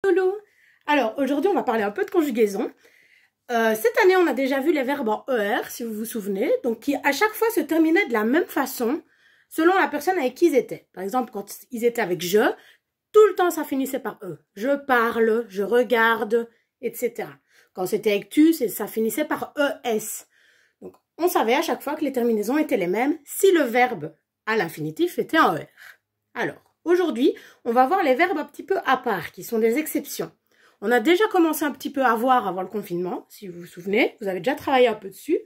Loulou. Alors aujourd'hui on va parler un peu de conjugaison. Cette année on a déjà vu les verbes en ER si vous vous souvenez, donc qui à chaque fois se terminaient de la même façon selon la personne avec qui ils étaient. Par exemple quand ils étaient avec je, tout le temps ça finissait par E. Je parle, je regarde, etc. Quand c'était avec tu, ça finissait par ES. Donc on savait à chaque fois que les terminaisons étaient les mêmes si le verbe à l'infinitif était en ER. Alors aujourd'hui, on va voir les verbes un petit peu à part, qui sont des exceptions. On a déjà commencé un petit peu à voir avant le confinement, si vous vous souvenez. Vous avez déjà travaillé un peu dessus.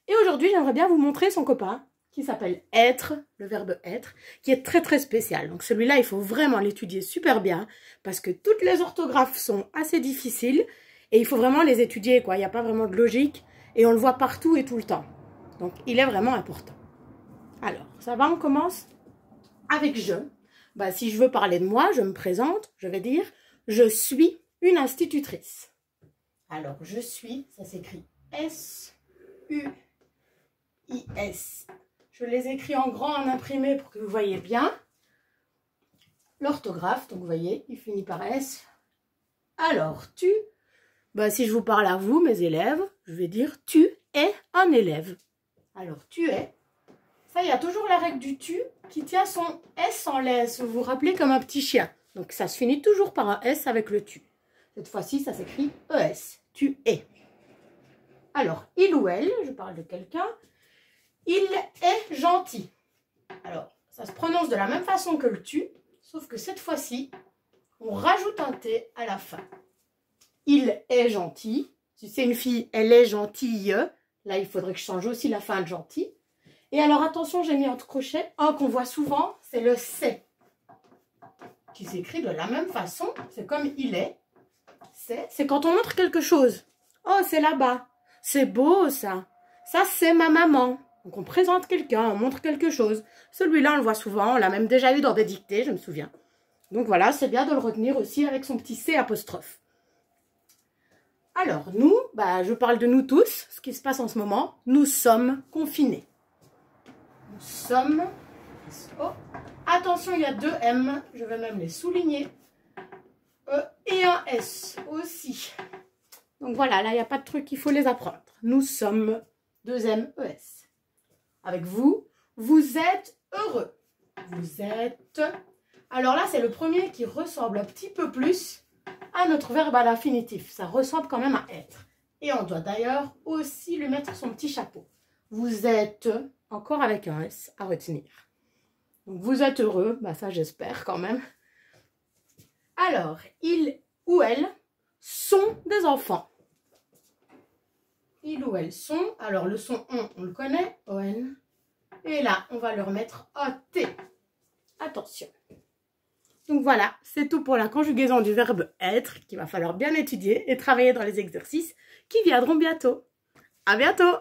Et aujourd'hui, j'aimerais bien vous montrer son copain, qui s'appelle être, le verbe être, qui est très très spécial. Donc celui-là, il faut vraiment l'étudier super bien, parce que toutes les orthographes sont assez difficiles, et il faut vraiment les étudier, quoi. Il n'y a pas vraiment de logique, et on le voit partout et tout le temps. Donc il est vraiment important. Alors, ça va, on commence avec je. Bah, si je veux parler de moi, je me présente, je vais dire « Je suis une institutrice ». Alors, je suis, ça s'écrit S-U-I-S. Je les écris en grand, en imprimé pour que vous voyez bien. L'orthographe, donc vous voyez, il finit par S. Alors, tu, bah, si je vous parle à vous, mes élèves, je vais dire « Tu es un élève ». Alors, tu es. Ça, il y a toujours la règle du tu qui tient son S en laisse. Vous vous rappelez comme un petit chien. Donc, ça se finit toujours par un S avec le tu. Cette fois-ci, ça s'écrit ES. Tu es. Alors, il ou elle, je parle de quelqu'un. Il est gentil. Alors, ça se prononce de la même façon que le tu, sauf que cette fois-ci, on rajoute un T à la fin. Il est gentil. Si c'est une fille, elle est gentille. Là, il faudrait que je change aussi la fin de gentil. Et alors, attention, j'ai mis entre crochets. Un qu'on voit souvent, c'est le c'est. Qui s'écrit de la même façon. C'est comme il est. C'est quand on montre quelque chose. Oh, c'est là-bas. C'est beau, ça. Ça, c'est ma maman. Donc, on présente quelqu'un, on montre quelque chose. Celui-là, on le voit souvent. On l'a même déjà eu dans des dictées, je me souviens. Donc, voilà, c'est bien de le retenir aussi avec son petit C apostrophe. Alors, nous, bah, je parle de nous tous, ce qui se passe en ce moment. Nous sommes confinés. Nous sommes... Oh. Attention, il y a deux M. Je vais même les souligner. Et un S aussi. Donc voilà, là, il n'y a pas de truc, il faut les apprendre. Nous sommes, deux M, ES. Avec vous, vous êtes heureux. Vous êtes... Alors là, c'est le premier qui ressemble un petit peu plus à notre verbe à l'infinitif. Ça ressemble quand même à être. Et on doit d'ailleurs aussi lui mettre son petit chapeau. Vous êtes, encore avec un S à retenir. Donc vous êtes heureux, bah ça j'espère quand même. Alors, ils ou elles sont des enfants. Ils ou elles sont, alors le son on le connaît, ON. Et là, on va leur mettre un T. Attention. Donc voilà, c'est tout pour la conjugaison du verbe être, qu'il va falloir bien étudier et travailler dans les exercices qui viendront bientôt. À bientôt!